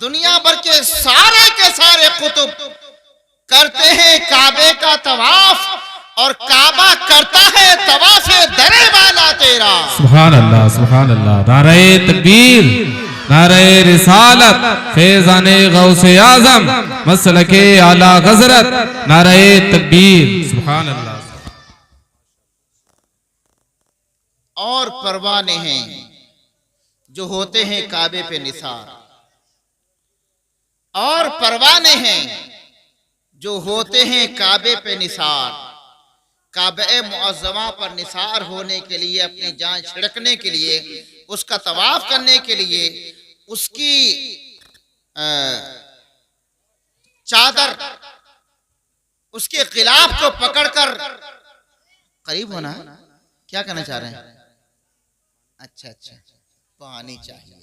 दुनिया भर के सारे कुतुब करते हैं काबे का तवाफ और काबा करता है तवाफे दरे वाला तेरा। सुभान अल्लाह, सुभान अल्लाह। नारे तकबीर, नारे रिसालत, फैज़ाने गौसे आज़म, मसलके आला गज़रत, नारे तकबीर, सुभान अल्लाह। और परवाने हैं जो होते हैं काबे पे निसार, और परवाने हैं जो होते हैं काबे पे निसार। काबे मुअज़्ज़मा पर निसार होने के लिए, अपनी जान छिड़कने के लिए, उसका तवाफ करने के लिए, उसकी चादर, उसके गिलाफ को पकड़कर करीब होना। क्या कहना चाह रहे हैं? अच्छा अच्छा, पानी चाहिए।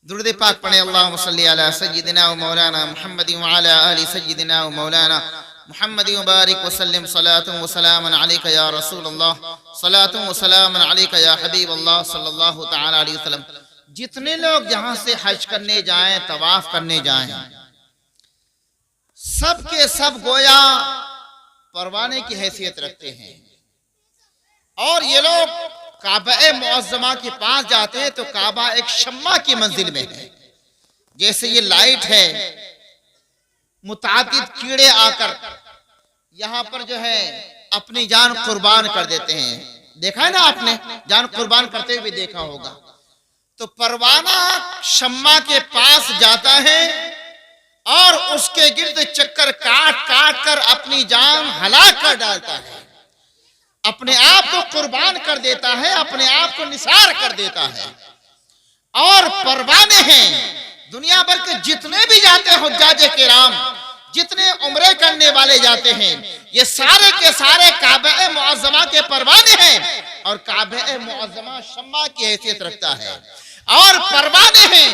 दुरूद पाक पढ़े। अल्लाहुम्मा सल्ली अला सय्यिदिना व मौलाना मुहम्मद व अला आलि सय्यिदिना व मौलाना मुहम्मद व बारिक व सल्लिम सलातun व सलामन अलैका या रसूलल्लाह, सलातun व सलामन अलैका या हबीबल्लाह सल्लल्लाहु तआला अलैहि वसल्लम। जितने लोग यहाँ से हज करने जाएं, तवाफ करने जाएं, सब के सब गोया परवाने की हैसियत रखते हैं। और ये लोग काबा मुअज़्ज़मा के पास जाते हैं तो काबा एक शम्मा की मंजिल में है। जैसे ये लाइट है, मुतादिद कीड़े आकर यहाँ पर जो है अपनी जान कुर्बान कर देते हैं। देखा है ना आपने, जान कुर्बान करते हुए देखा होगा। तो परवाना शम्मा के पास जाता है और उसके गिर्द चक्कर काट काट कर अपनी जान हलाक कर डालता है, अपने आप को कुर्बान कर देता है, अपने आप को निसार कर देता है। और परवाने हैं दुनिया भर के जितने भी जाते हैं हुज्जाज किराम, जितने उम्रे करने वाले जाते हैं, ये सारे के सारे काबे मुअज़्ज़मा के परवाने हैं। और काबे मुअज़्ज़मा शम्मा की हैसियत रखता है। और परवाने हैं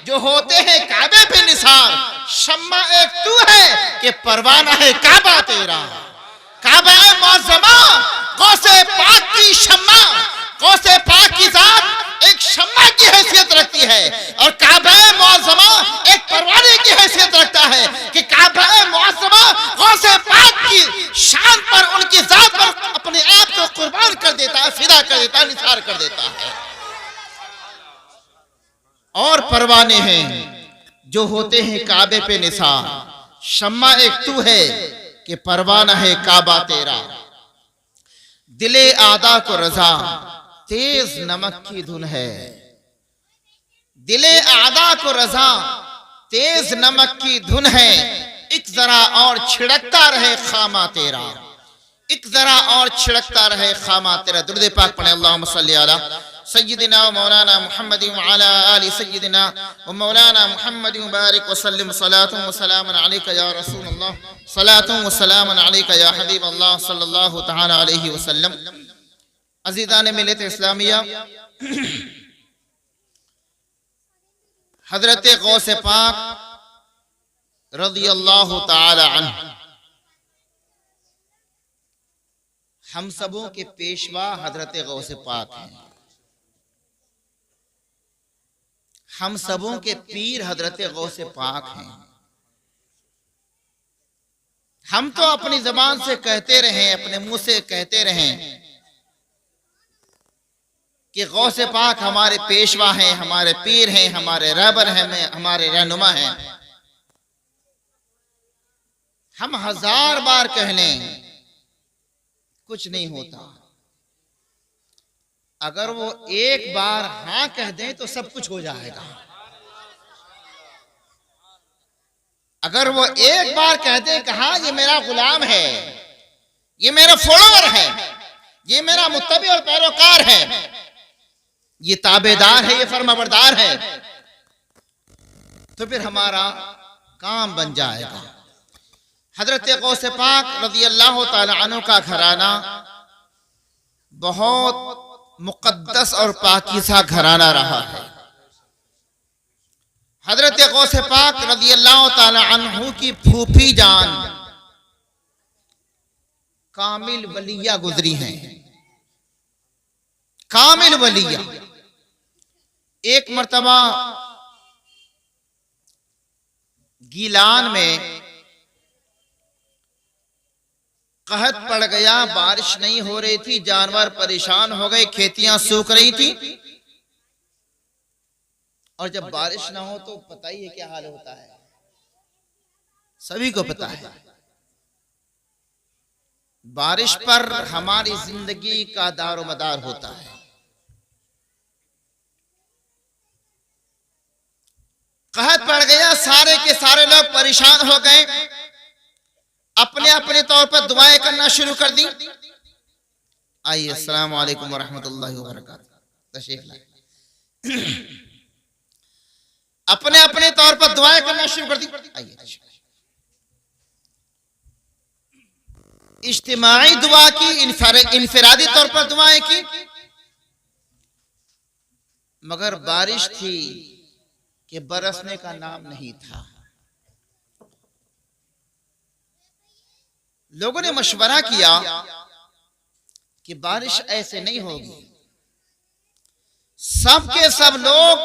जो होते हैं काबे पे निसार। शम्मा एक तू है कि परवाना है काबा तेरा। काबे मुअज़्ज़मा गौसे पाक की शम्मा, गौसे पाक की जात एक शम्मा की हैसियत रखती है। और काबे मुअज़्ज़मा एक परवाने की हैसियत रखता है कि काबे मुअज़्ज़मा गौसे पाक की शान पर, उनकी जात पर अपने आप को कुर्बान कर देता है, फिदा कर देता है, निसार कर देता है। और परवाने हैं जो होते हैं काबे पे निसार। शम्मा एक तू है कि परवाना है काबा तेरा। दिले आदा को रजा तेज नमक की धुन है। दिले आदा को रजा तेज नमक की धुन है। एक जरा और छिड़कता रहे खामा तेरा, एक जरा और छिड़कता रहे खामा तेरा। दुरूद पाक पढ़े। अल्लाहुम्मा सल्ली अला सय्यिदिना व मौलाना मुहम्मद व अला आलि सय्यिदिना व मौलाना मुहम्मद व बारिक व सल्लिम सलातun व सलामन अलैका या रसूलल्लाह, सलातun व सलामन अलैका या हबीबल्लाह सल्लल्लाहु तआला अलैहि वसल्लम। अज़ीज़ान मिल्लत इस्लामिया, हज़रत गौस पाक रज़ियल्लाहु तआला अन्हु हम सबों के पेशवा हज़रत गौस पाक हैं। हम सबों के पीर हज़रत गौस पाक हैं। हम तो अपनी ज़बान से कहते रहें, अपने मुंह से कहते रहें कि गौस पाक हमारे पेशवा हैं, हमारे पीर हैं, हमारे रहबर हैं, हमारे रहनुमा हैं। हम 1000 बार कह लें कुछ नहीं होता। अगर वो एक बार हाँ कह दें तो सब कुछ हो जाएगा। अगर वो एक बार कह दें कि हाँ ये मेरा गुलाम है, ये मेरा फॉलोअर है, ये मेरा मुत्तबी और पैरोकार है, ये ताबेदार है, ये फरमाबरदार है, तो फिर हमारा काम बन जाएगा। हजरत गौस पाक रज़ियल्लाहु ताला अन्हु का घराना बहुत मुक़द्दस और पाकीज़ा घराना रहा है। हजरत गौस पाक रज़ियल्लाहु ताला अन्हु की फूफी जान कामिल वलिया गुजरी हैं। कामिल वलिया एक मर्तबा गीलान में कहत पड़ गया, बारिश नहीं हो रही थी, जानवर परेशान हो गए, खेतियां सूख रही थी। और जब बारिश ना हो तो पता ही है क्या हाल होता है, सभी को पता है। बारिश पर हमारी जिंदगी का दारोमदार होता है। कहत पड़ गया, सारे के सारे लोग परेशान हो गए, अपने अपने तौर पर दुआएं करना शुरू कर दी। आइए, अस्सलाम वालेकुम वरहमतुल्लाहि वबरकातुहू। तशरीफ लाए। अपने अपने तौर पर दुआएं करना शुरू कर दी। आइए, इज्तिमाई दुआ की, इनफरादी तौर पर दुआएं की, मगर बारिश थी कि बरसने का नाम नहीं था। लोगों ने मशवरा किया कि बारिश ऐसे नहीं होगी। सब के सब लोग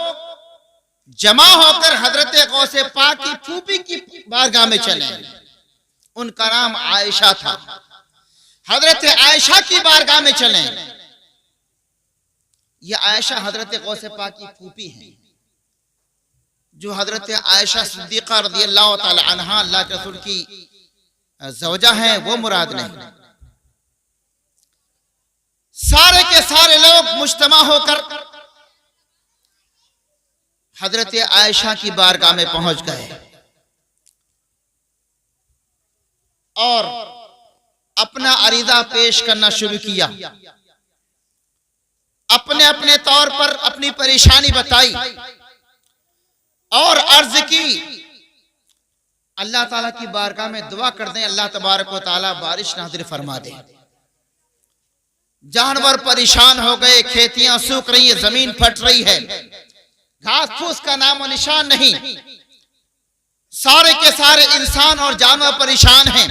जमा होकर हजरत गौसे पाक की फूफी की बारगाह में चले। उनका नाम आयशा था। हजरत आयशा की बारगाह में चले। यह आयशा हजरत गौसे पाक की फूफी हैं। जो हजरत आयशा सिद्दीक़ा रज़ियल्लाहु ताला अन्हा अल्लाह के रसूल की ज़ौजा हैं, वो मुराद नहीं। सारे के सारे लोग मुज्तमा होकर हजरत आयशा की बारगाह में पहुंच गए और अपना अरीज़ा पेश करना शुरू किया। अपने अपने तौर पर अपनी परेशानी बताई और अर्ज की, अल्लाह ताला की बारगाह में दुआ कर दें, अल्लाह तबारक व ताला बारिश नाज़िल फरमा दे। जानवर परेशान हो गए, खेतियां सूख रही है, जमीन फट रही है, घास फूस का नामो निशान नहीं। सारे के सारे इंसान और जानवर परेशान हैं।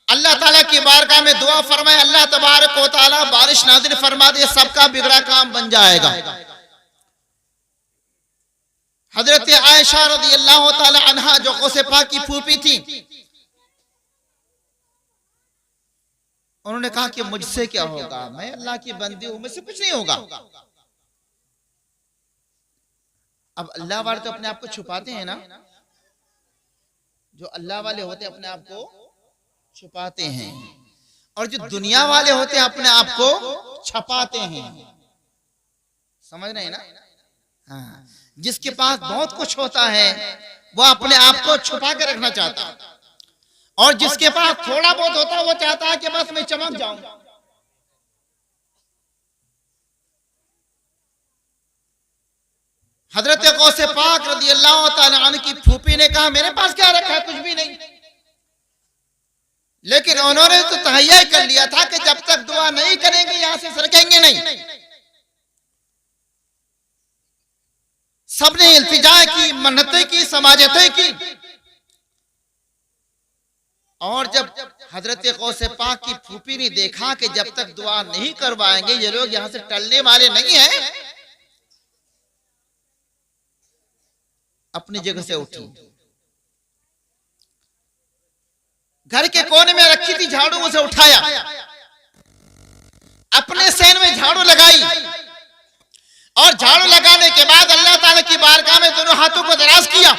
अल्लाह ताला की बारगाह में दुआ फरमाए, अल्लाह तबारक व ताला बारिश नाज़िल फरमा दे, सबका बिगड़ा काम बन जाएगा। हजरत आयशा रज़ियल्लाहु ताला अन्हा जो गौसे पाक की फूफी थी, उन्होंने कहा कि मुझसे क्या होगा, मैं अल्लाह की बंदी हूं, मुझसे कुछ नहीं होगा। अब अल्लाह वाले तो अपने आप को छुपाते हैं ना, जो अल्लाह वाले होते अपने आप को छुपाते हैं, और जो दुनिया वाले होते अपने आप को छपाते हैं। समझ रहे हैं ना? हाँ, जिसके पास बहुत कुछ होता है वो अपने आप को छुपा के रखना चाहता है, और जिसके पास थोड़ा बहुत होता है वो चाहता है कि बस मैं चमक जाऊं। हजरत गौसे पाक रज़ियल्लाहु ताला अन्हु की फूफी ने कहा, मेरे पास क्या रखा है, कुछ भी नहीं। लेकिन उन्होंने तो तहैया कर लिया था कि जब तक दुआ नहीं करेंगे यहां से सरकेंगे नहीं। सबने इल्तिजा की, मन्नतें की, समाजतें की, और जब हजरत गौसे पाक की फूफी ने देखा कि जब तक दुआ नहीं करवाएंगे ये लोग यहां से टलने वाले नहीं हैं, अपनी जगह से उठी, घर के कोने में रखी थी झाड़ू, उसे उठाया, अपने सेन में झाड़ू लगाई, और झाड़ू लगाने के बाद अल्लाह ताला की बारगाह में दोनों हाथों को दराज किया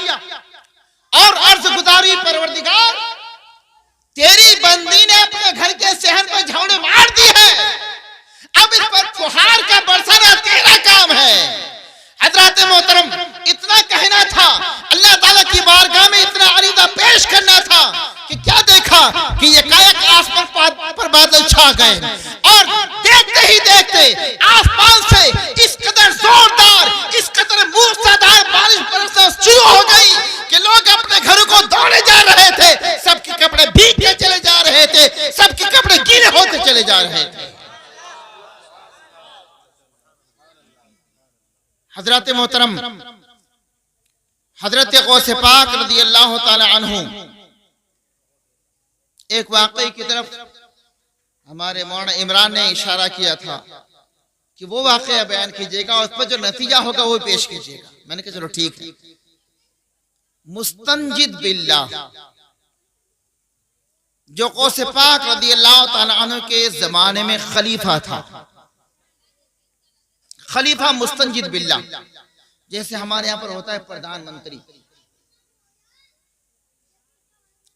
और अर्ज गुजारी, परवरदिगार तेरी बंदी ने अपने घर के सहन पर झाड़ू मार दी है, अब इस पर फुहार का बरसाना तेरा काम है। हजरत मोहतरम, इतना कहना था, अल्लाह ताला की बारगाह में इतना अरीज़ा पेश करना था कि क्या देखा कि ये कायक आसमान पर बादल छा गए, और देखते ही देखते आसमान से इस कदर जोरदार, इस कदर मूसलाधार बारिश बरसना शुरू हो गई कि लोग अपने घरों को दौड़े जा रहे थे, सबके कपड़े भीगते चले जा रहे थे, सबके कपड़े गीले होते चले जा रहे थे। हजरत मोहतरम हजरत गौसे पाक रज़ियल्लाहु ताला अन्हु एक वाक़ई की तरफ हमारे मौलाना इमरान ने इशारा किया था कि वो वाकया बयान कीजिएगा और उस पर जो नतीजा होगा वो पेश कीजिएगा। मैंने कहा चलो ठीक है। मुस्तंजिद बिल्लाह, जो गौस पाक रदियल्लाहु ताला अन्हु के जमाने में खलीफा था, खलीफा मुस्तंजिद बिल्लाह, जैसे हमारे यहां पर होता है प्रधानमंत्री,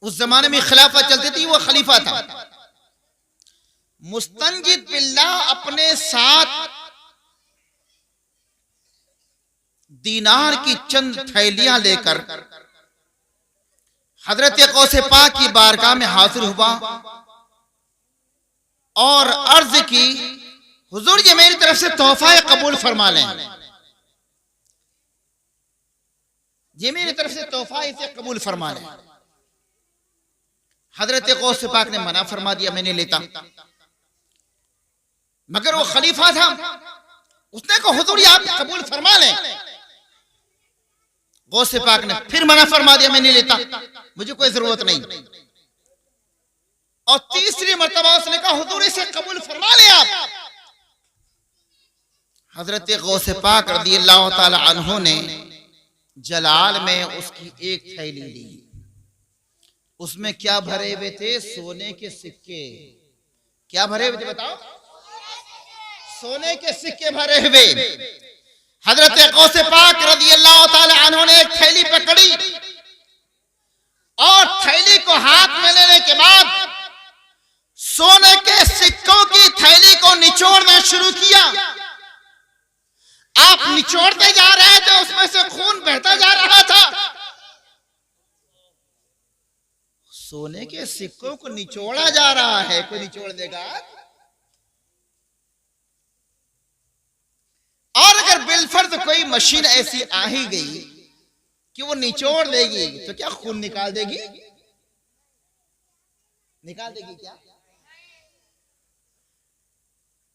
उस जमाने में खिलाफत चलती थी, वो खलीफा था। मुस्तंजिद बिल्लाह अपने साथ दीनार की चंद थैलियां लेकर हजरत गौस पाक की बारगाह में हाजिर हुआ और अर्ज की, हुजूर ये मेरी तरफ से तोहफा कबूल फरमा लें, ये मेरी तरफ से तोहफा इसे कबूल फरमा लें। हजरत गौस पाक ने मना फरमा दिया, मैं नहीं लेता। मगर वो खलीफा था, उसने कहा हुजूर आप कबूल फरमा लें। गौस पाक ने फिर मना फरमा दिया, मैं नहीं लेता, मुझे कोई जरूरत नहीं। और तीसरी मर्तबा उसने कहा हुजूर इसे कबूल फरमा लें आप। हजरत गौस पाक रदियल्लाहु ताला अन्हु ने जलाल में उसकी एक थैली ली, उसमें क्या भरे हुए थे? सोने के सिक्के। क्या भरे हुए थे बताओ? सोने के सिक्के भरे हुए। हजरत गौस पाक रदियल्लाहु ताला अन्हु ने एक थैली पकड़ी और थैली को हाथ में लेने के बाद सोने के सिक्कों की थैली को निचोड़ना शुरू किया। आप निचोड़ते जा रहे थे, उसमें से खून बहता जा रहा था। सोने के सिक्कों को निचोड़ा जा रहा है, कोई निचोड़ देगा? और अगर बिलफर्ज कोई मशीन ऐसी आ ही गई कि वो निचोड़ देगी, तो क्या खून निकाल देगी? निकाल देगी क्या?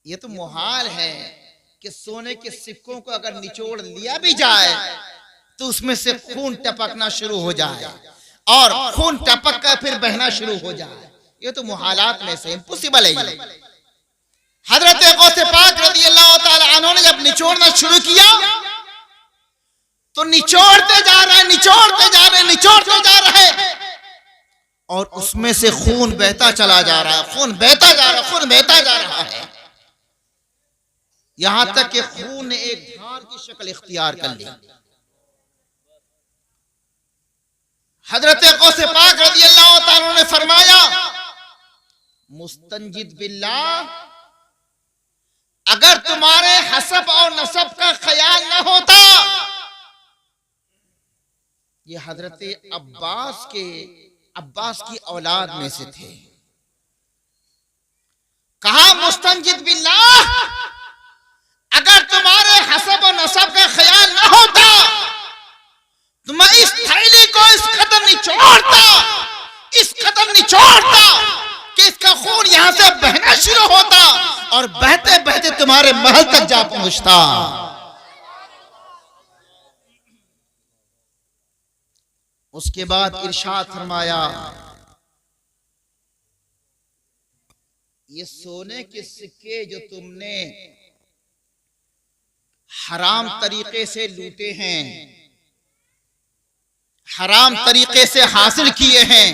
ये तो मुहाल है कि सोने के सिक्कों को अगर निचोड़ लिया भी जाए तो उसमें से खून टपकना शुरू हो जाए और खून टपक कर फिर बहना शुरू हो जाए। ये तो मुहालात में से इम्पॉसिबल है ये। हजरत गौस पाक रदियल्लाहु ताला अन्हु ने जब निचोड़ना शुरू किया तो निचोड़ते जा रहे, निचोड़ते जा रहे, निचोड़ते जा रहे और उसमें से खून बहता चला जा रहा है, खून बहता जा रहा है, खून बहता जा रहा है, यहां तक कि खून ने एक धार की शक्ल इख्तियार कर ली। हजरत गौस पाक रदियल्लाहु ताला ने फरमाया, मुस्तंजिद बिल्लाह, अगर तुम्हारे हसब और नसब का ख्याल न होता, ये हजरत अब्बास की औलाद में से थे। कहा मुस्तंजिद बिल्लाह, अगर तुम्हारे हसब और नसब का ख्याल न होता तो मैं इस थैली को इस कदर निचोड़ता, इस कदर निचोड़ता कि इसका खून यहां से बहना शुरू होता और बहते बहते तुम्हारे महल तक जा पहुंचता। उसके बाद इरशाद फरमाया, ये सोने के सिक्के जो तुमने हराम तरीके से लूटे हैं, हराम तरीके से हासिल किए हैं,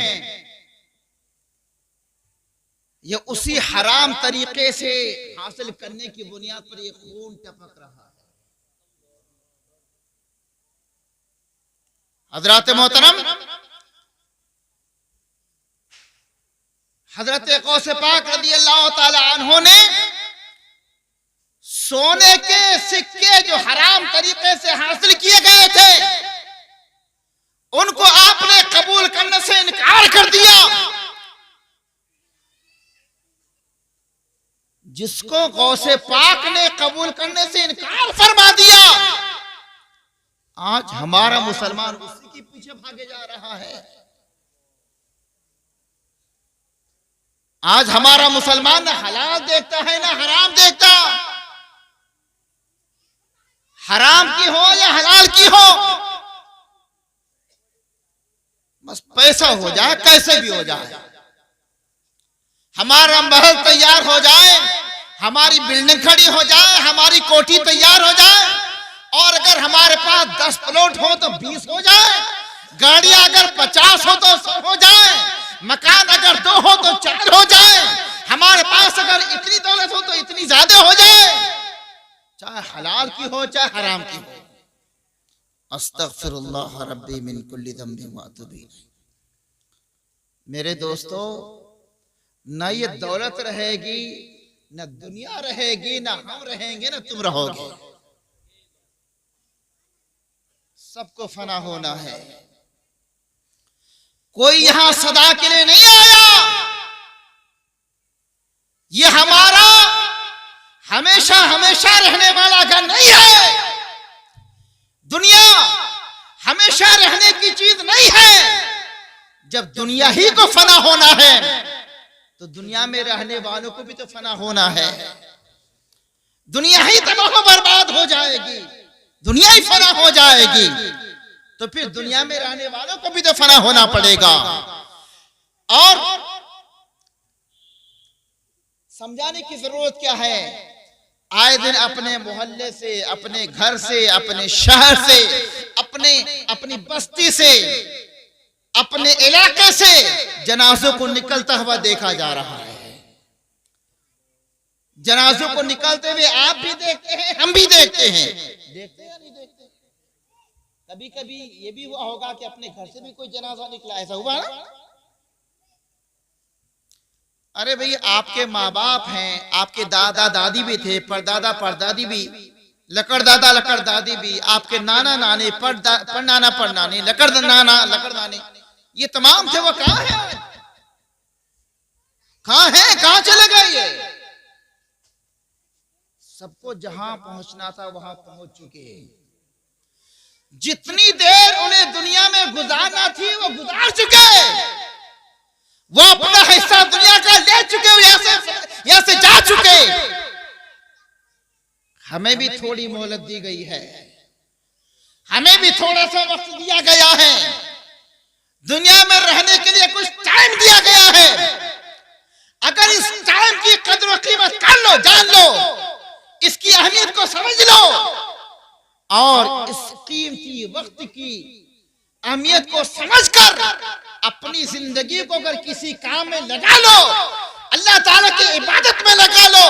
ये उसी हराम तरीके से हासिल करने की बुनियाद पर ये खून टपक रहा है। हजरत मोहतरम, हजरत गौस पाक रदियल्लाहु ताला अन्हु ने सोने के सिक्के जो हराम तरीके से हासिल किए गए थे उनको आपने कबूल करने से इनकार कर दिया। जिसको गौसे पाक ने कबूल करने से इनकार फरमा दिया, आज हमारा मुसलमान उसी के पीछे भागे जा रहा है। आज हमारा मुसलमान ना हलाल देखता है ना हराम देखता, हराम की हो या हलाल की हो, बस पैसा हो जाए, कैसे भी हो जाए, हमारा महल तैयार हो जाए, हमारी बिल्डिंग खड़ी हो जाए, हमारी कोठी तैयार हो जाए, और अगर हमारे पास 10 प्लॉट हो तो 20 हो जाए, गाड़ियां अगर 50 हो तो 100 हो जाए, मकान अगर 2 हो तो 4 हो जाए, हमारे पास अगर इतनी दौलत हो तो इतनी ज्यादा हो जाए, चाहे हलाल की हो चाहे हराम की हो। अस्तगफिरुल्लाह रब्बी मिन कुल्ली ज़ंबिन व अतूबु इलैह। मेरे दोस्तों, न ये दौलत रहेगी, न दुनिया रहेगी, न हम रहेंगे, न तुम रहोगे। सबको फना होना है। कोई यहां सदा के लिए नहीं आया। ये हमारा हमेशा हमेशा रहने वाला घर नहीं है। दुनिया हमेशा रहने की चीज नहीं है। जब दुनिया ही को फना होना है तो दुनिया में रहने वालों को भी तो फना होना है। दुनिया ही तबाह बर्बाद हो जाएगी, दुनिया ही फना हो जाएगी, तो फिर दुनिया में रहने वालों को भी तो फना होना पड़ेगा। और समझाने की जरूरत क्या है? आए दिन अपने मोहल्ले से, अपने घर से, अपने शहर से, अपनी बस्ती से, अपने इलाके से जनाजों को निकलता हुआ देखा जा रहा है। जनाजों को निकलते हुए आप भी देखते हैं, हम भी देखते हैं। देखते या नहीं देखते? कभी कभी ये भी हुआ होगा कि अपने घर से भी कोई जनाजा निकला, ऐसा हुआ ना? अरे भाई, आपके माँ बाप हैं, आपके दादा दादी भी थे, परदादा परदादी भी, लकड़दादा लकड़दादी भी, आपके नाना नानी, परनाना परनानी, लकड़नाना लकड़नानी, ये तमाम थे। वो कहाँ है? कहाँ है? कहाँ चले गए ये? सबको जहां पहुंचना था वहां पहुंच चुके। जितनी देर उन्हें दुनिया में गुजारना थी वो गुजार चुके। वो अपना हिस्सा दुनिया का ले चुके, यहां से जा चुके। हमें भी थोड़ी मोहलत दी गई है, हमें भी थोड़ा सा वक्त दिया गया है, दुनिया में रहने के लिए कुछ टाइम दिया गया है। अगर इस टाइम की कदर और कीमत कर लो, जान लो, इसकी अहमियत को समझ लो, और इस कीमती वक्त की अहमियत को समझकर अपनी जिंदगी को अगर किसी काम में लगा लो, अल्लाह ताला की इबादत में लगा लो,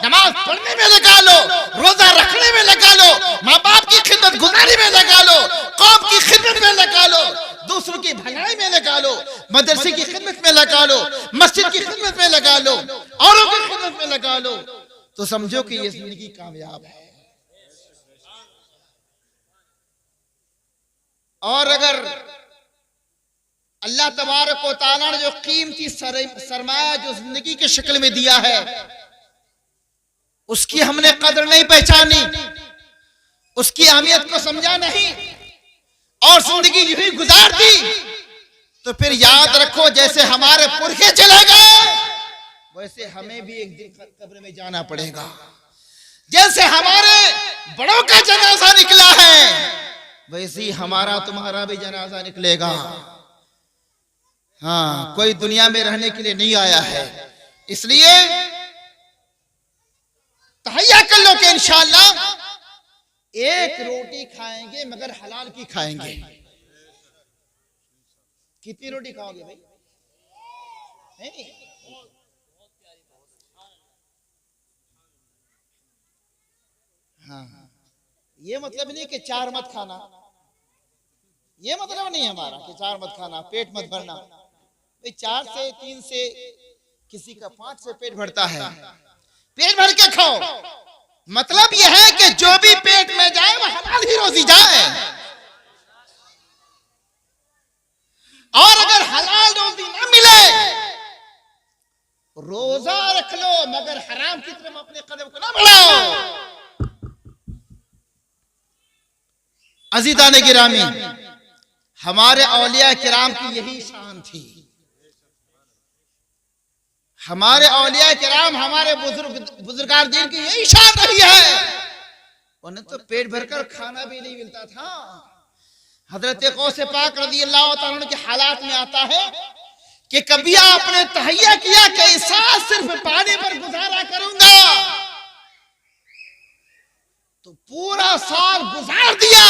नमाज पढ़ने में लगा लो, रोजा रखने में लगा लो, माँ बाप की खिदमत गुजारी में लगा लो, कौम की खिदमत में लगा लो, दूसरों की भलाई में लगा लो, मदरसे की खिदमत में लगा लो, मस्जिद की खिदमत में लगा लो, औरों की खिदमत में लगा लो, तो समझो कि ये जिंदगी कामयाब है। और अगर अल्लाह तबारक व तआला ने जो कीमती सरमाया जो जिंदगी की शक्ल में दिया है, उसकी हमने कदर नहीं पहचानी, उसकी अहमियत को समझा नहीं, और जिंदगी यूं ही गुजार दी, तो फिर याद रखो, जैसे हमारे पुरखे चले गए वैसे हमें भी एक दिन कब्र में जाना पड़ेगा। जैसे हमारे बड़ों का जनाजा निकला है वैसे ही हमारा तुम्हारा भी जनाजा निकलेगा। हाँ, कोई दुनिया में रहने के लिए नहीं आया है, इसलिए तहैया कर लो कि इंशाअल्लाह एक रोटी खाएंगे मगर हलाल की खाएंगे। कितनी रोटी खाओगे भाई? नहीं, हाँ, ये मतलब नहीं कि 4 मत खाना, ये मतलब नहीं हमारा कि 4 मत खाना, पेट मत भरना। भाई 4 से 3 से किसी का 5 से पेट भरता है, पेट भर के खाओ। मतलब यह है कि जो भी पेट में जाए वह हलाल ही रोजी जाए, और अगर हलाल रोजी ना मिले रोजा रख लो मगर हराम की तरफ अपने कदम को ना बढ़ाओ। अज़ीज़ान गिरामी, हमारे औलिया किराम की यही शान थी। हमारे औलिया किराम, हमारे बुजुर्गान दीन की यही शान रही है। उन्हें तो पेट भरकर खाना भी नहीं मिलता था। हजरत गौसे पाक रज़ी अल्लाह तआला अन्हु के हालात में आता है कि कभी आपने तहैया किया कि इस साल सिर्फ पानी पर गुजारा करूंगा, तो पूरा साल गुजार दिया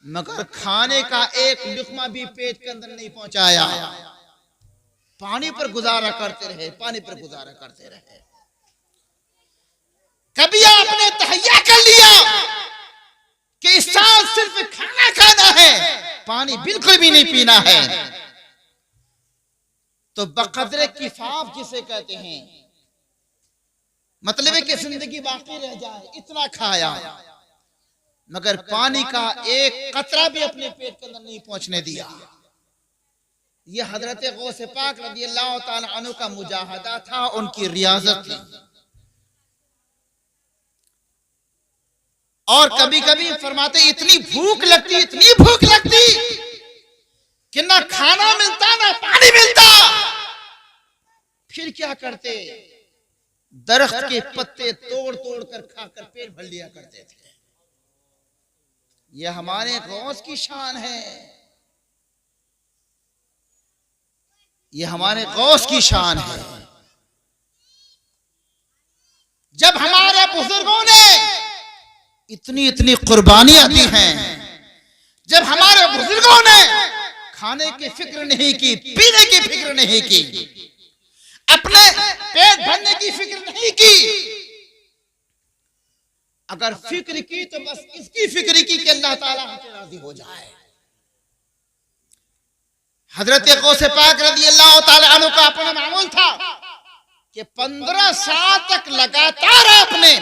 मगर खाने का एक लुकमा भी पेट के अंदर नहीं पहुंचाया। पानी पर गुजारा करते रहे, पानी पर गुजारा करते रहे। कभी आपने तहैया कर लिया कि इस साल सिर्फ खाना खाना है, पानी बिल्कुल भी नहीं पीना है, तो बकदरे किफाफ जिसे कहते हैं, मतलब है कि जिंदगी बाकी रह जाए, इतना खाया मगर पानी का एक कतरा भी अपने पेट के अंदर नहीं पहुंचने दिया। यह हजरत गौसे पाक रज़ी अल्लाह ताला अन्हु का मुजाहदा था, उनकी रियाजत थी। और कभी कभी फरमाते इतनी भूख लगती कि ना खाना मिलता ना पानी मिलता, फिर क्या करते, दरख्त के पत्ते तोड़ तोड़ कर खाकर पेट भर लिया करते थे। यह हमारे गौस की शान है, यह हमारे गौस की शान है। जब हमारे बुजुर्गों ने इतनी कुर्बानियां दी हैं, जब हमारे बुजुर्गों ने खाने की फिक्र नहीं की, पीने की फिक्र नहीं की, अपने पेट भरने की फिक्र नहीं की, अगर फिक्र की तो बस इसकी फिक्र की कि अल्लाह ताला हमसे राजी हो जाए। हजरत गौसे पाक रज़ी अल्लाह ताला अन्हु का अपना मामूल था कि 15 साल तक लगातार आपने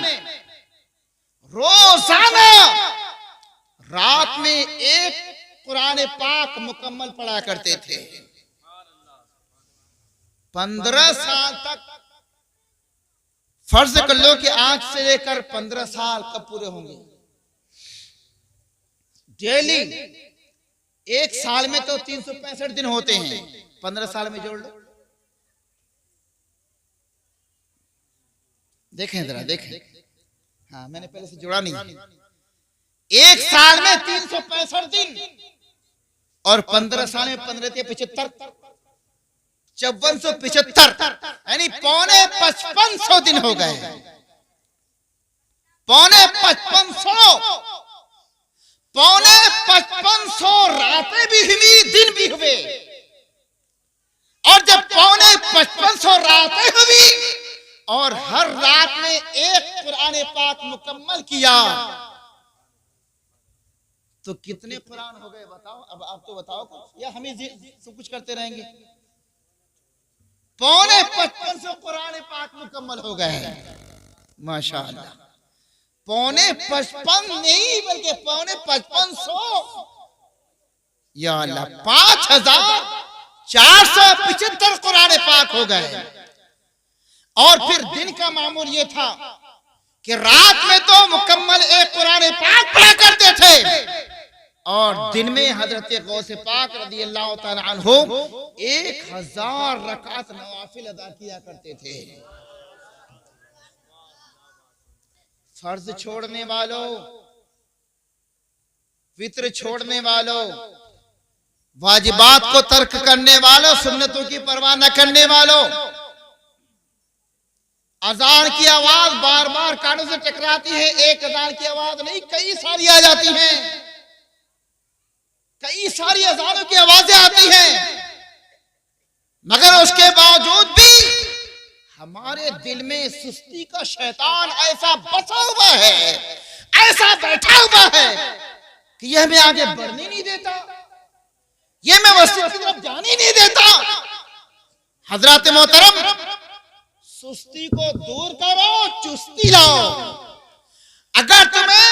रोजाना रात में एक कुरान पाक मुकम्मल पढ़ा करते थे। 15 साल तक। फर्ज कर लो कि आज से लेकर 15 साल कब पूरे होंगे? डेली एक साल में तो 365 दिन होते हैं, 15 साल में जोड़ लो, देखें जरा देखें। हाँ, मैंने पहले से जोड़ा नहीं। एक साल में 365 दिन और 15 साल में 15 से 75, 5475 यानी पौने 5500 दिन हो गए। पौने 5500 रातें भी हुई, दिन भी हुए। और जब पौने 5500 रातें हुई और हर रात में एक कुरान पाक मुकम्मल किया तो कितने कुरान हो गए बताओ? अब आप तो बताओ कुछ, या हम ही सब कुछ करते रहेंगे? पौने 5500 कुरान पाक मुकम्मल हो गए माशाअल्लाह। पौने 55 नहीं बल्कि पौने 5500, या अल्लाह, 5475 कुरान पाक हो गए। और फिर दिन का मामूल ये था कि रात में तो मुकम्मल एक कुरान पाक पढ़ा करते थे और दिन में हजरत गौसे पाक रज़ी अल्लाह ताला अन्हु 1000 रकात नवाफिल अदा किया करते थे। फर्ज छोड़ने वालों, वित्र छोड़ने वालों, वाजिबात को तर्क करने वालों, सुन्नतों की परवाह न करने वालों, अजान की आवाज बार बार कानों से टकराती है। एक अजान की आवाज नहीं, कई सारी आ जाती हैं, कई सारी अजानों की आवाजें आती हैं, मगर उसके बावजूद भी हमारे दिल में सुस्ती का शैतान ऐसा बसा हुआ है, ऐसा बैठा हुआ है कि यह हमें आगे बढ़ने नहीं देता, यह मैं मस्जिद की तरफ जाने नहीं देता। हजरत मोहतरम, सुस्ती को दूर करो, चुस्ती लाओ। अगर तुम्हें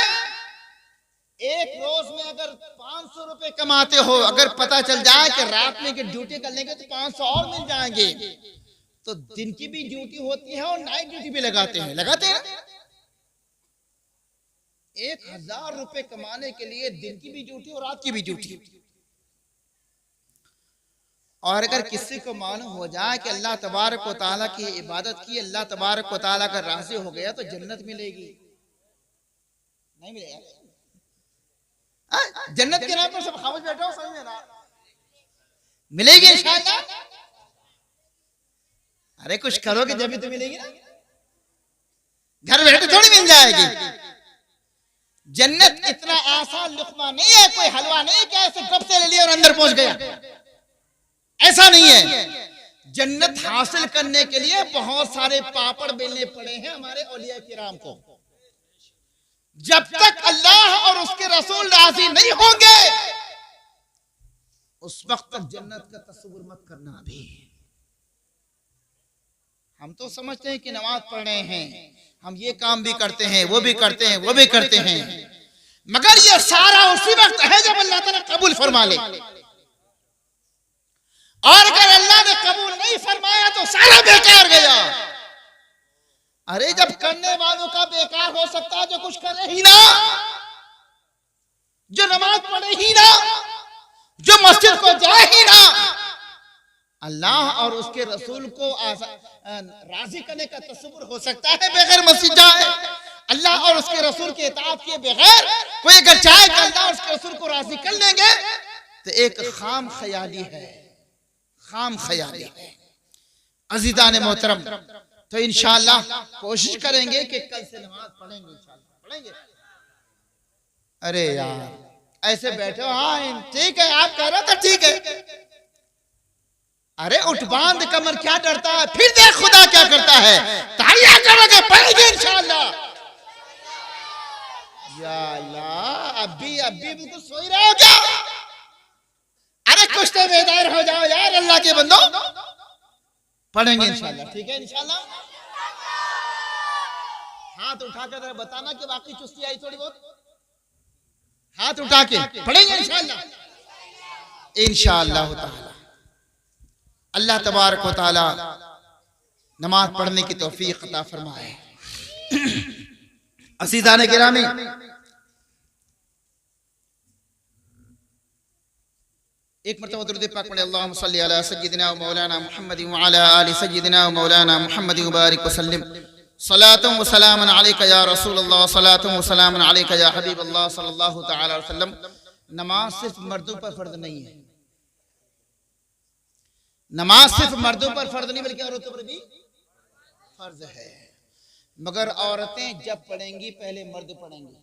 एक रोज में अगर 500 रुपए कमाते हो, अगर पता चल जाए कि रात में की ड्यूटी कर लेंगे तो 500 और मिल जाएंगे, तो दिन की भी ड्यूटी होती है और नाइट ड्यूटी भी लगाते हैं। 1000 रुपए कमाने के लिए दिन की भी ड्यूटी और रात की भी ड्यूटी। और अगर किसी को मालूम हो जाए कि अल्लाह तबारक व तआला की इबादत की, अल्लाह तबारक व तआला का राज़ी हो गया तो जन्नत मिलेगी, नहीं मिलेगा? जन्नत के नाम पर सब खामोश बैठे हो, समझ में ना? मिलेगी इंशाअल्लाह। अरे कुछ करोगे जब भी तो मिलेगी ना, घर बैठे थोड़ी मिल जाएगी। जन्नत इतना आसान लुकमा नहीं है, कोई हलवा नहीं कि ऐसे कब से ले लिया और अंदर पहुंच गया, ऐसा नहीं है। जन्नत हासिल करने के लिए बहुत सारे पापड़ बेलने पड़े हैं हमारे औलिया किराम को। जब तक अल्लाह और उसके रसूल राजी नहीं होंगे उस वक्त तक जन्नत का तस्वुर मत करना। अभी हम तो समझते हैं कि नमाज पढ़ रहे हैं, हम ये काम भी करते हैं, वो भी करते हैं, वो भी करते हैं, मगर ये सारा उसी वक्त है जब अल्लाह ताला कबूल फरमा ले। और अगर अल्लाह ने कबूल नहीं फरमाया तो सारा बेकार गया। अरे जब करने वालों का बेकार हो सकता है जो कुछ करे ही ना, जो नमाज पढ़े ही ना, जो मस्जिद को जाए ही ना, अल्लाह और उसके रसूल को राजी करने का तस्वुर हो सकता है बगैर मस्जिद जाए? अल्लाह और उसके रसूल के इताअत किए बगैर कोई अगर चाहे कि अल्लाह और उसके रसूल को राजी कर लेंगे तो एक खाम ख्याली है, खाम ख्याली है। अज़ीज़ान मोहतरम, तो इंशाअल्लाह कोशिश करेंगे कि कल से नमाज पढ़ेंगे, इंशाअल्लाह पढ़ेंगे। अरे यार ऐसे बैठे हो, हाँ ठीक है आप कह रहे हो तो ठीक है। अरे उठ बांध कमर, क्या डरता है? फिर देख खुदा क्या करता है। तालियां करोगे पढ़ेंगे इंशाअल्लाह। या अल्लाह, अभी बिल्कुल सो ही रहे हो क्या? अरे कुछ तो बेदार हो जाओ यार, अल्लाह के बंदो। पढ़ेंगे इंशाअल्लाह, ठीक है इंशाअल्लाह। हाथ उठा कर बताना कि वाकई चुस्ती आई थोड़ी बहुत, हाथ उठा के पढ़ेंगे इंशाअल्लाह। इंशाअल्लाह ताला अल्लाह तबारक व तआला नमाज पढ़ने की तौफीक अता फरमाए। अज़ीज़ान गिरामी, एक मरतबा दुरूद पाक पढ़े, अल्लाहुम्मा सल्ली अला सय्यिदिना व मौलाना मुहम्मद व अला आलि सय्यिदिना व मौलाना मुहम्मद व बारिक व सल्लिम। सलातुन व सलामुन अलैका या रसूलल्लाह, सलातुन व सलामुन अलैका या हबीबल्लाह सल्लल्लाहु तआला अलैहि वसल्लम। नमाज सिर्फ मर्दों पर फर्ज नहीं है, नमाज सिर्फ मर्दों पर फर्ज नहीं बल्कि औरतों पर भी फर्ज है। मगर औरतें जब पढ़ेंगी पहले मर्द पढ़ेंगे।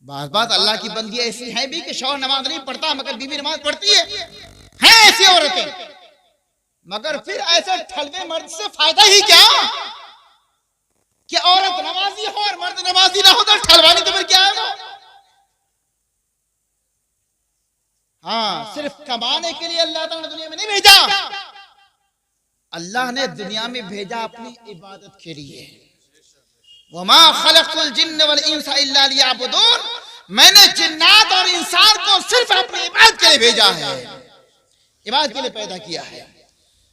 बात अल्लाह की बंदी ऐसी है भी कि शौहर नमाज नहीं पढ़ता मगर बीवी नमाज पढ़ती है ऐसी औरतें। मगर फिर ऐसे ठलवे मर्द से फायदा ही क्या कि औरत नमाजी हो और मर्द नमाजी ना हो, तो ठलवानी तो फिर क्या है? हाँ, सिर्फ कमाने के लिए अल्लाह ताला ने दुनिया में नहीं भेजा, अल्लाह ने दुनिया में भेजा अपनी इबादत के लिए। वमा खलक़तुल जिन्न वल इंसा इल्ला लियअबुदून, मैंने जिन्नात और इंसान को सिर्फ अपनी इबादत के लिए भेजा है, इबादत के लिए पैदा किया है।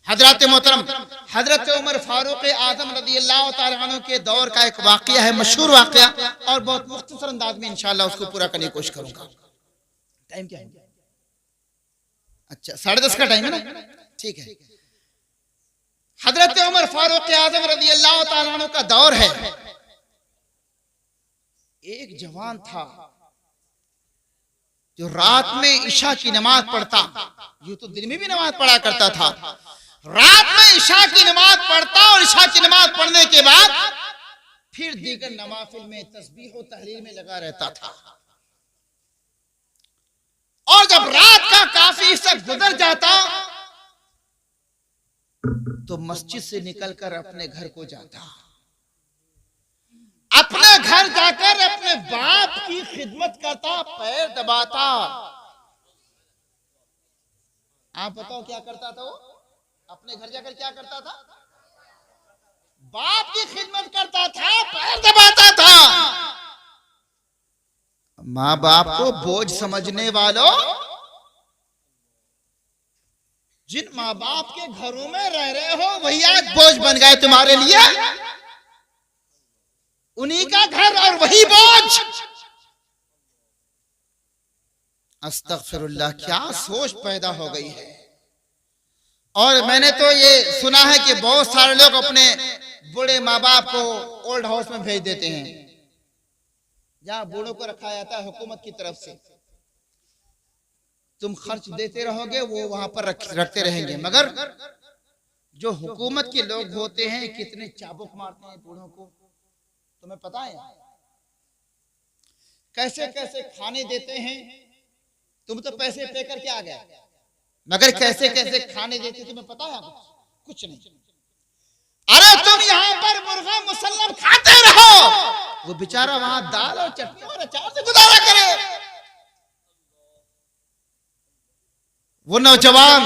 हजरत मोहतरम हजरत उमर फारूक आजम रज़ियल्लाहु ताला अन्हु के दौर का एक वाक़या है, मशहूर वाक़या, और बहुत मुख्तसर अंदाज में इंशाअल्लाह उसको पूरा करने की कोशिश करूंगा। टाइम क्या है? अच्छा 10:30 का टाइम है ना, ठीक है। हजरत उमर फारूक आजम रज़ियल्लाहु ताला अन्हु का दौर है। एक जवान था जो रात में इशा की नमाज पढ़ता, यूं तो दिन में भी नमाज पढ़ा करता था, रात में इशा की नमाज पढ़ता और इशा की नमाज पढ़ने के बाद फिर दीगर नवाफिल में तस्बीह और तहलील में लगा रहता था। और जब रात का काफी हिस्सा गुजर जाता तो मस्जिद से निकलकर अपने घर को जाता, अपने घर जाकर अपने बाप की खिदमत करता, पैर दबाता। आप बताओ क्या करता था वो? अपने घर जाकर क्या करता था? बाप की खिदमत करता था, पैर दबाता था। माँ बाप को बोझ समझने वालों, जिन माँ बाप के घरों में रह रहे हो वही आज बोझ बन गए तुम्हारे लिए, उन्हीं का घर और वही बोझ। अस्तगफिरुल्लाह, क्या सोच पैदा हो गई है। और मैंने तो ये सुना है कि बहुत सारे लोग अपने बूढ़े माँ बाप को ओल्ड हाउस में भेज देते हैं, जहां बूढ़ों को रखा जाता है हुकूमत की तरफ से। तुम खर्च देते रहोगे, वो वहां पर रखते रहेंगे। मगर जो हुकूमत के लोग होते हैं कितने चाबुक मारते हैं बूढ़ों को, तुम्हें पता है? कैसे कैसे खाने देते हैं। तुम तो पैसे पे करके आ गए, मगर कैसे कैसे खाने देते तुम्हें पता है? कुछ नहीं। अरे तुम यहाँ पर मुर्गा मुसल्लम खाते रहो, वो बेचारा वहां दाल और चटनी और अचार से गुजारा करे। वो नौजवान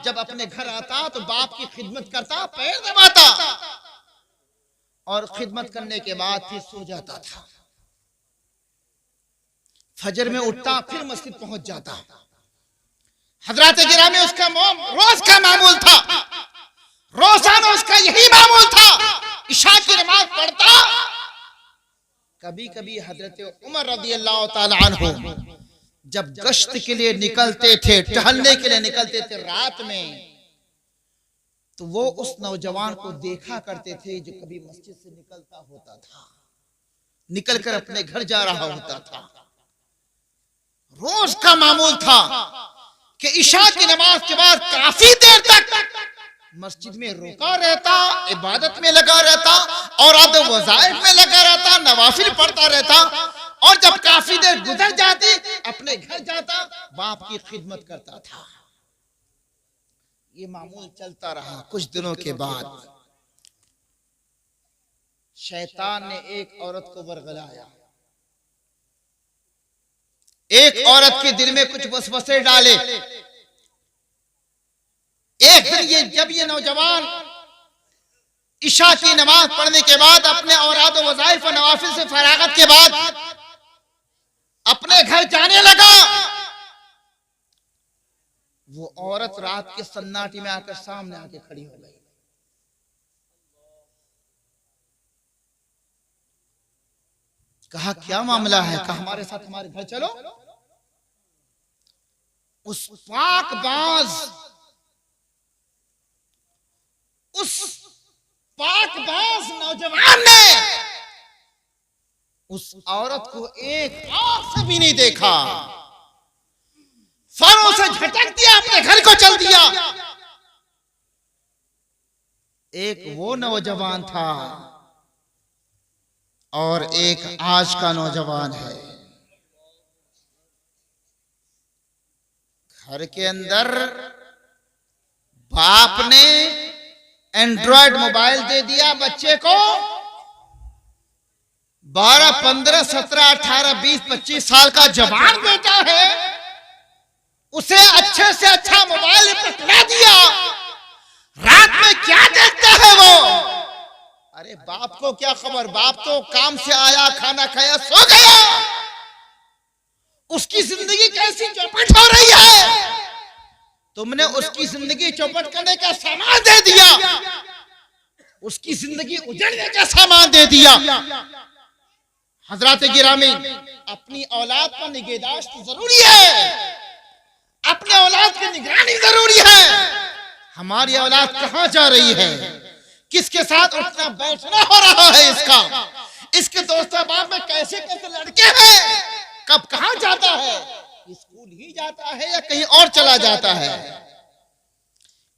जब अपने घर आता तो बाप की खिदमत करता, पैर दबाता और खिदमत करने के बाद फिर सो जाता था। फजर में उठता, फिर मस्जिद पहुंच जाता। हजरत गिरामी उसका रोज का मामूल था, रोजाना उसका यही मामूल था। इशा की नमाज पढ़ता। कभी कभी हजरत उमर रज़ी अल्लाह ताला अन्हु जब गश्त के लिए निकलते थे, टहलने के लिए निकलते थे रात में, तो वो उस नौजवान को देखा करते थे जो कभी मस्जिद से निकलता होता था, निकलकर अपने घर जा रहा होता था। रोज का मामूल था कि इशा की नमाज के बाद काफी देर तक मस्जिद में रुका रहता, इबादत में लगा रहता और अदब वज़ाइफ में लगा रहता, नवाफिल पढ़ता रहता। और जब काफी देर गुजर जाती अपने घर जाता, बाप की खिदमत करता था। ये मामूल चलता रहा। कुछ दिनों के बाद शैतान ने एक औरत को वरगलाया। एक औरत के दिल में कुछ वसवसे डाले। एक दिन जब ये नौजवान इशा की नमाज पढ़ने के बाद अपने औराद वज़ाइफ और नवाफिल से फरागत के बाद अपने घर जाने लगा, वो औरत रात के सन्नाटे में आकर सामने आके खड़ी हो गई। कहा क्या मामला है? कहा हमारे साथ हमारे घर चलो। उस पाकबाज नौजवान ने उस औरत को एक आंख से भी नहीं देखा, फरों से झटक दिया, अपने घर को चल दिया। एक वो नौजवान था और एक आज का नौजवान है। घर के अंदर बाप ने एंड्रॉयड मोबाइल दे दिया बच्चे को। 12, 15, 17, 18, 20, 25 साल का जवान बेटा है, उसे अच्छे से अच्छा मोबाइल पकड़ा दिया। रात में क्या देखता है वो? अरे बाप को क्या खबर, बाप तो काम से आया, खाना खाया, सो गया। उसकी जिंदगी कैसी चौपट हो रही है? तुमने उसकी जिंदगी चौपट करने का सामान दे दिया, उसकी जिंदगी उजड़ने का सामान दे दिया। हजरत गिरामी, अपनी औलाद पर निगहदाश्त जरूरी है, अपने औलाद की निगरानी जरूरी है। हमारी औलाद कहाँ जा रही है, किसके साथ उठना बैठना हो रहा है इसका, इसके दोस्त अहबाब में कैसे कैसे लड़के हैं, कब कहाँ जाता है, स्कूल ही जाता है या कहीं और चला जाता है।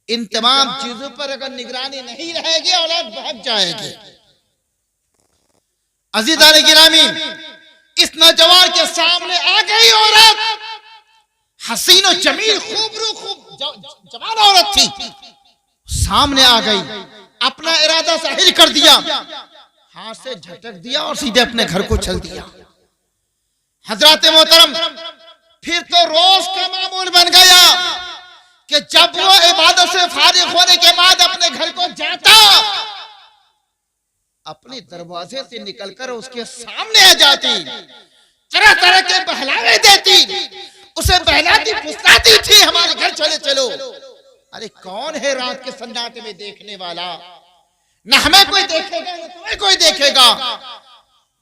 इन तमाम चीजों पर अगर निगरानी नहीं रहेगी औलाद बहक जाएगी। अज़ीज़ान गिरामी, इस नौजवान के सामने आ गई औरत, हसीन और जमील, खूब जवान औरत थी, सामने आ गई, अपना इरादा जाहिर कर दिया, हाथ से झटक दिया और सीधे अपने घर को चल दिया। हजरत मोहतरम, फिर तो रोज का मामूल बन गया कि जब वो इबादत से फारिग होने के बाद अपने घर को जाता, अपने दरवाजे से निकलकर उसके सामने आ जाती, तरह तरह के बहलावे देती, उसे बहलाती फुसलाती थी, हमारे घर चले चलो। अरे कौन है रात के सन्नाटे में देखने वाला? न हमें कोई देखेगा न तुम्हें कोई देखेगा।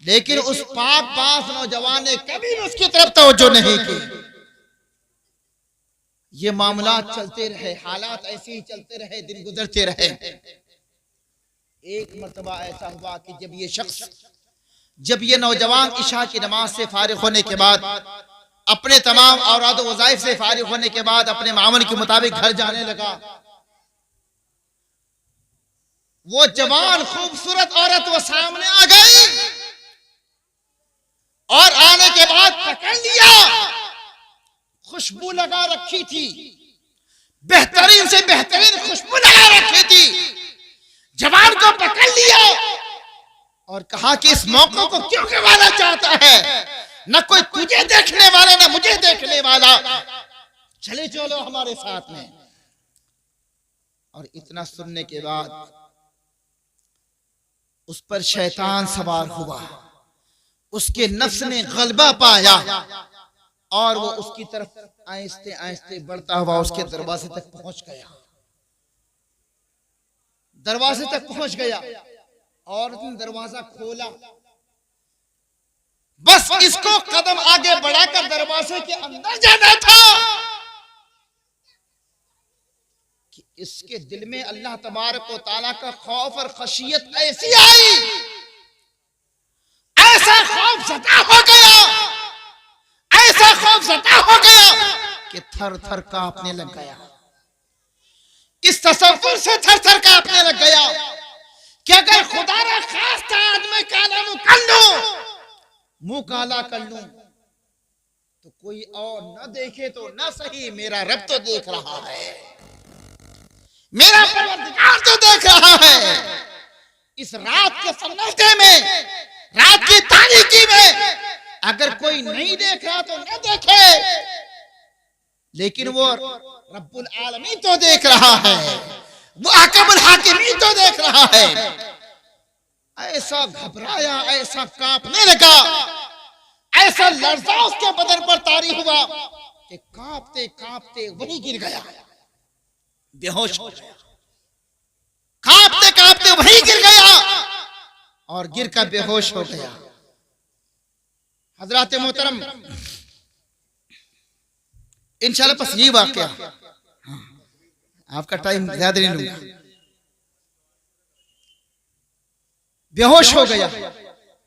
लेकिन उस पाक नौजवान ने कभी भी उसकी तरफ तवज्जो नहीं की। ये मामला चलते रहे, हालात ऐसे ही चलते रहे, दिन गुजरते रहे। एक मर्तबा ऐसा हुआ कि जब ये नौजवान इशा की नमाज से फारिग होने के बाद अपने तमाम औराद वज़ाइफ से फारिग होने के बाद अपने मामूल के मुताबिक घर जाने लगा। वो जवान खूबसूरत औरत वो सामने आ गई और आने के बाद पकड़ लिया। खुशबू लगा रखी थी, बेहतरीन से बेहतरीन खुशबू लगा रखी थी। जवान को पकड़ लिया और कहा कि इस मौके को क्यों गंवाना चाहता है? न कोई तुझे देखने वाला न मुझे देखने वाला, चले चलो हमारे साथ में। और इतना सुनने के बाद उस पर शैतान सवार हुआ, उसके नफ्स ने गलबा पाया और वो उसकी तरफ आहिस्ते आहिस्ते बढ़ता हुआ उसके दरवाजे तक पहुंच गया। दरवाजे तक पहुंच गया और उसने दरवाजा खोला। बस इसको कदम आगे बढ़ाकर दरवाजे के अंदर जाना था कि इसके दिल में अल्लाह तबारक व तआला का खौफ और खशियत ऐसी आई, ऐसा खौफ ज़दा हो गया, ऐसा खौफ ज़दा हो गया कि थर थर कांपने लग गया। इस तसव्वुर से थर थर कांपने लग गया कि अगर खुदा ना खास्ता आज मैं काला मुंह कर लूं, मुंह काला कर लूं, तो कोई और न देखे तो न सही, मेरा रब तो देख रहा है, मेरा परवरदिगार तो देख रहा है। इस रात के सन्नाटे में, रात की तारीकी में अगर कोई नहीं देख रहा तो न देखे, लेकिन वो रब्बुल आलमीन तो देख रहा है, वो अहकमुल हाकिमीन तो देख रहा है। ऐसा घबराया, ऐसा कांपने लगा, ऐसा लर्जा उसके बदन पर तारी हुआ कि कांपते कांपते वहीं गिर गया, बेहोश हो गया। कांपते कांपते वहीं गिर गया और गिर कर बेहोश हो गया। हजरात मोहतरम, इंशाल्लाह बस ये वाकया, आपका टाइम ज्यादा नहीं लूंगा। बेहोश हो गया।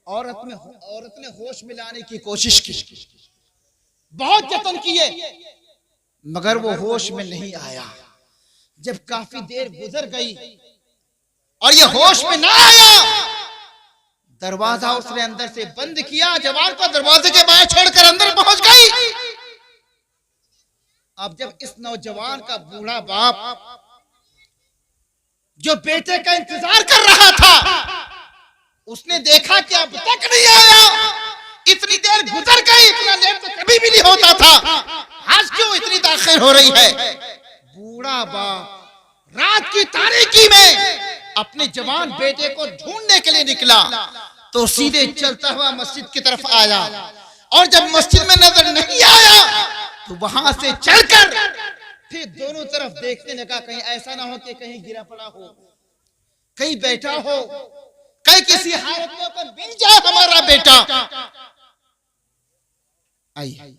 औरत ने होश में लाने की कोशिश की, बहुत यत्न किए, मगर वो होश में नहीं आया। जब काफी देर गुजर गई और ये होश में ना आया, दरवाजा उसने अंदर से बंद किया, जवान को दरवाजे के बाहर छोड़कर अंदर पहुंच गई। अब जब इस नौजवान का बूढ़ा बाप जो बेटे का इंतजार कर रहा था, उसने देखा कि अब तक नहीं आया, इतनी देर गुजर गई, इतना लेट तो कभी भी नहीं होता था, आज क्यों इतनी ताखिर हो रही है? बूढ़ा बाप रात की तारीकी में अपने जवान बेटे को ढूंढने के लिए निकला, तो सीधे चलता हुआ मस्जिद की तरफ आया और जब मस्जिद में नजर नहीं आया तो वहां से चलकर फिर दोनों तरफ देखने लगा, कहीं ऐसा ना हो कि कहीं गिरा पड़ा हो, कहीं बैठा हो, कहीं किसी हालत में पर मिल जाए हमारा बेटा। आइए,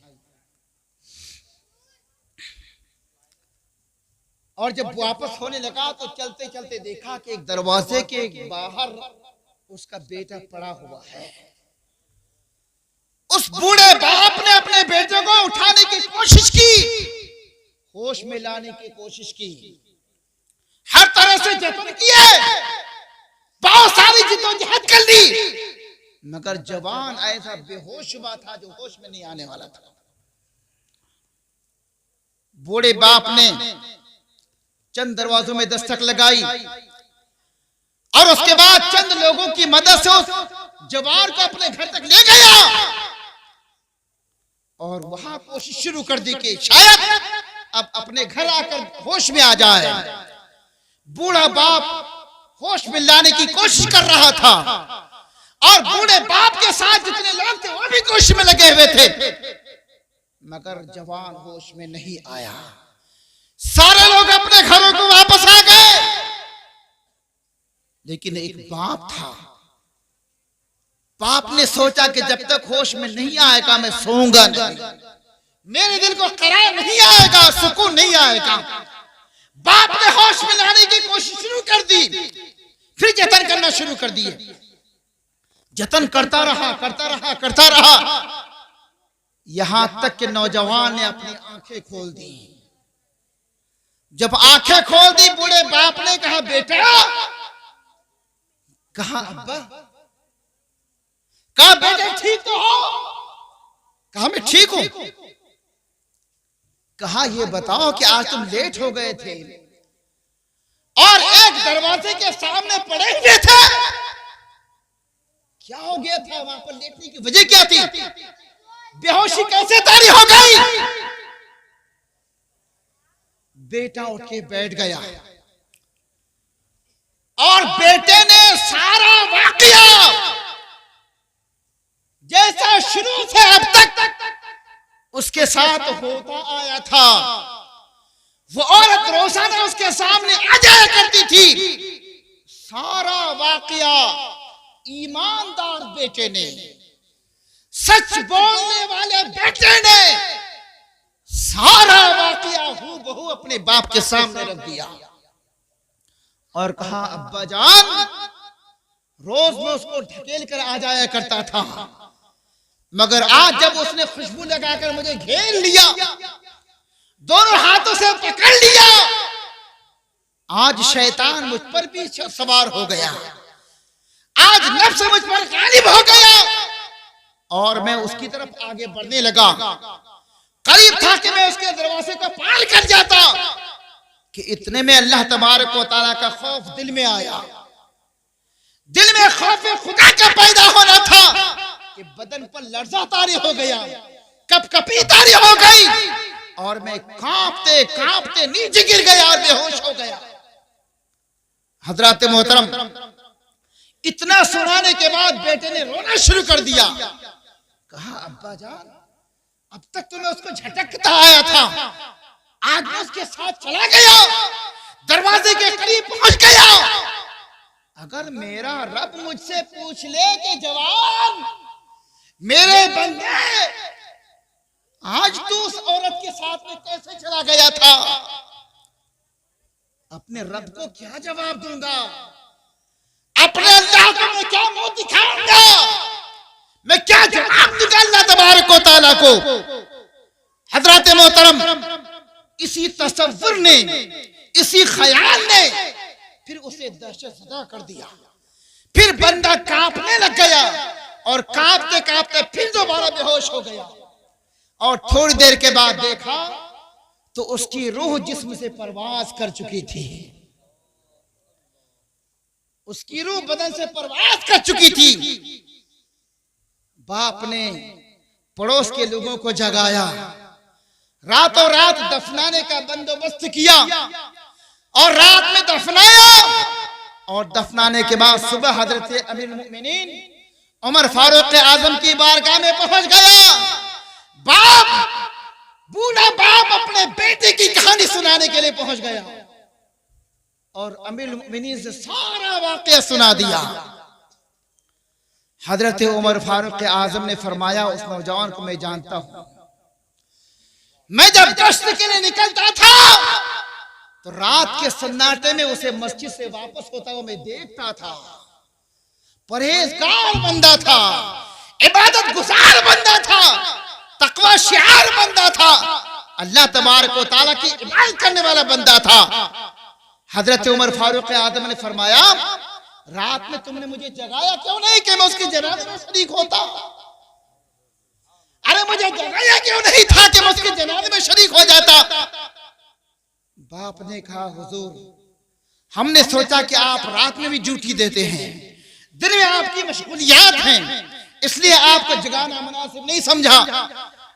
और जब वापस होने लगा तो चलते चलते देखा कि एक दरवाजे के बाहर उसका बेटा पड़ा हुआ है। उस बूढ़े बाप ने अपने बेटे को उठाने की कोशिश की, होश में लाने की कोशिश की, हर तरह से जतन किए, बहुत सारी जिद्दोजहद कर ली, मगर जवान ऐसा बेहोश हुआ था जो होश में नहीं आने वाला था। बूढ़े बाप ने चंद दरवाजों में दस्तक लगाई और उसके बाद चंद लोगों की मदद से उस जवान को अपने घर तक ले गया और वहां कोशिश शुरू कर दी कि शायद अब अपने घर आकर होश में आ जाए। बूढ़ा बाप होश में लाने की कोशिश कर रहा था और बूढ़े बाप के साथ जितने लोग थे वो भी कोशिश में लगे हुए थे, मगर जवान होश में नहीं आया। सारे लोग अपने घरों को वापस आ गए, लेकिन एक बाप था। बाप ने सोचा कि जब तक होश में नहीं आएगा मैं सोऊंगा नहीं, मेरे दिल को करार नहीं आएगा, सुकून नहीं आएगा। बाप ने होश में लाने की कोशिश शुरू कर दी, फिर जतन करना शुरू कर दिए। जतन करता रहा, करता रहा, करता रहा। यहां तक कि नौजवान ने अपनी आंखें खोल दी। जब आंखें खोल दी, बूढ़े बाप ने कहा, बेटा। कहा, अब्बा। कहा, बेटे ठीक तो हो? कहा, मैं ठीक हूं। कहा, ये बताओ कि आज तुम लेट हो गए थे और एक दरवाजे के सामने पड़े हुए थे, क्या हो गया था? वहां पर लेटने की वजह क्या थी? बेहोशी कैसे तारी हो गई? बेटा उठ के बैठ गया और बेटे ने सारा वाकया जैसा शुरू से अब तक उसके साथ होता आया था, वो औरत रोजाना उसके सामने आ जाया करती थी। सारा वाकया ईमानदार बेटे ने, सच बोलने वाले बेटे ने सारा वाकया हूबहू अपने बाप के सामने रख दिया और कहा, अब्बा जान, रोज मैं उसको ढकेल कर आ जाया करता था, मगर आज जब उसने खुशबू लगाकर मुझे घेर लिया, दोनों हाथों से पकड़ लिया, आज शैतान मुझ पर भी सवार हो गया, आज नफ्स मुझ पर गालिब हो गया और मैं उसकी तरफ आगे बढ़ने लगा। करीब था कि मैं उसके दरवाजे को पार कर जाता कि इतने में अल्लाह तबारक व तआला का खौफ दिल में आया। दिल में खौफ खुदा का पैदा होना था कि बदन पर लर्जा तारी हो गया, कपकपी तारी हो गई और मैं कांपते कांपते नीचे गिर गया और बेहोश हो गया। हजरत मोहतरम, इतना सुनाने के बाद बेटे ने रोना शुरू कर दिया। कहा, अब्बा जान, अब तक तो मैं उसको झटकता आया था, आज मैं उसके साथ चला गया, दरवाजे के करीब पहुंच गया। अगर मेरा रब मुझसे पूछ ले कि जवान, मेरे बंदे, आज तू उस औरत के साथ में कैसे चला गया था, अपने रब को क्या जवाब दूंगा? अपने अल्लाह को मैं क्या मुंह दिखाऊंगा? मैं क्या जवाब दूंगा अल्लाह तबारक व तआला को? हजरत मोहतरम, इसी तसव्वुर ने, इसी ख्याल ने फिर उसे दहशत ज़दा कर दिया। फिर बंदा कांपने लग गया और कांपते कांपते फिर दोबारा बेहोश हो गया और थोड़ी देर के बाद देखा तो उसकी रूह जिस्म से परवाज कर चुकी थी। उसकी रूह बदन से परवाज कर चुकी थी। बाप ने पड़ोस के लोगों को जगाया, रातों रात दफनाने का बंदोबस्त किया और रात में दफनाया और दफनाने के बाद सुबह हजरत अमीरुल मोमिनीन उमर फारूक आजम की बारगाह में पहुंच गया। बाप, बूढ़ा बाप अपने बेटे की कहानी सुनाने के लिए पहुंच गया और अमीरुल मोमिनीन से सारा वाकया सुना दिया। हजरत उमर फारूक आजम ने फरमाया, उस नौजवान को मैं जानता हूं, मैं जब गश्त के लिए निकलता था तो रात के सन्नाटे में उसे मस्जिद से वापस होता हुआ मैं देखता था। परहेजगार बंदा था, इबादत गुजार बंदा था, तकवा शिआर बंदा था, अल्लाह तबारक व तआला की इबादत करने वाला बंदा था। हजरत उमर फारूक आजम ने फरमाया, रात में तुमने मुझे जगाया क्यों नहीं कि मैं उसके जनाजे में शरीक होता? अरे मुझे जगाया क्यों नहीं था कि मैं उसके जनाजे में शरीक हो जाता? बाप ने कहा, हुजूर, हमने सोचा कि आप रात में भी ड्यूटी देते हैं, दिन में आपकी मशगूलियात हैं, इसलिए आपको जगाना मुनासिब नहीं समझा।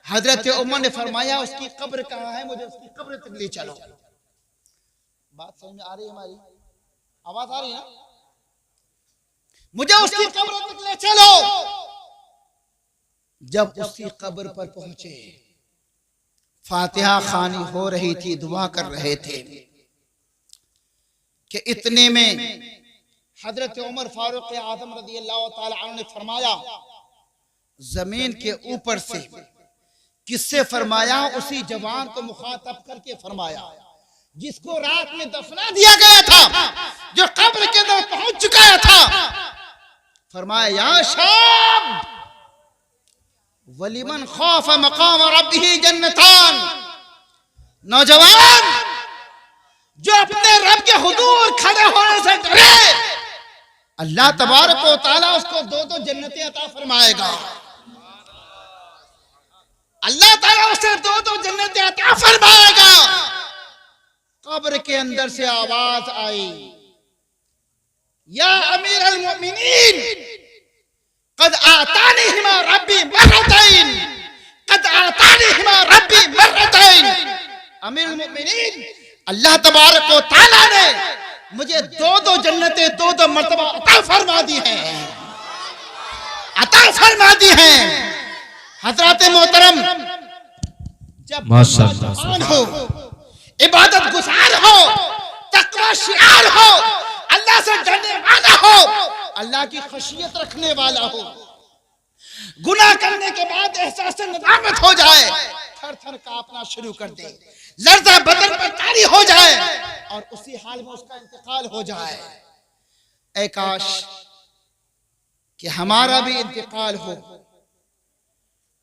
हजरत उमर ने फरमाया, उसकी कब्र कहाँ है, मुझे उसकी कब्र तक ले चलो। बात समझ में आ रही है? हमारी आवाज आ रही है ना? मुझे उसकी कब्र तक ले चलो। जब उसकी कब्र पर पहुंचे, फातिहा खानी हो रही थी, दुआ कर रहे थे कि इतने में हजरत उमर फारूक आजम रज़ी अल्लाह ताला अन्हु ने फरमाया, जमीन के ऊपर से किससे फरमाया? उसी जवान को मुखातब करके फरमाया जिसको रात में दफना दिया गया था, जो कब्र के अंदर पहुंच चुका था। फरमाया, या शाब, वलिमन खौफ मकाम रब्बिही जन्नतान, नौजवान जो अपने रब के हुजूर खड़े होने से डरे, अल्लाह तबारक व तआला उसको दो जन्नतें अता फरमाएगा। अल्लाह ताला उसे दो जन्नतें अता फरमाएगा। कब्र के अंदर से आवाज आई, या अमीर अल मोमिनीन कद आतानीहिमा रब्बी मर्रतैन, कद आतानीहिमा रब्बी मर्रतैन। अमीर अल मोमिनीन, अल्लाह तबारक व तआला ने मुझे दो जन्नतें दो मर्तबा अता फरमा दी हैं, अता फरमा दी हैं। हजरत मोहतरम, जब माशाअल्लाह हो, इबादत गुजार हो, तकवा शिआर हो, अल्लाह से डरने वाला हो, अल्लाह की खशियत रखने वाला हो, गुनाह करने के बाद एहसास नदामत हो जाए, थर थर कांपना शुरू कर दे, लर्जा बदन पर तारी हो जाए और उसी हाल में उसका इंतकाल हो जाए। ऐ काश कि हमारा भी इंतकाल हो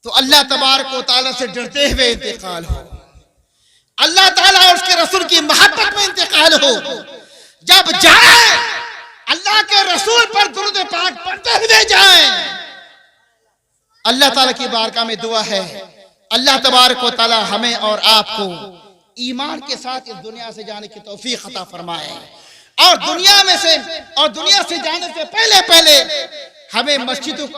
तो अल्लाह तबारक व तआला से डरते हुए इंतकाल हो, अल्लाह ताला और उसके रसूल की मोहब्बत में इंतकाल हो। जब जाए अल्लाह के रसूल पर दुरूद पाक पढ़ते हुए जाए। अल्लाह ताला की बारगाह में दुआ है, अल्लाह तबारक व तआला हमें और आपको ईमान के साथ इस दुनिया से जाने की तौफीक अता फरमाए और दुनिया से जाने से पहले हमें मस्जिदों को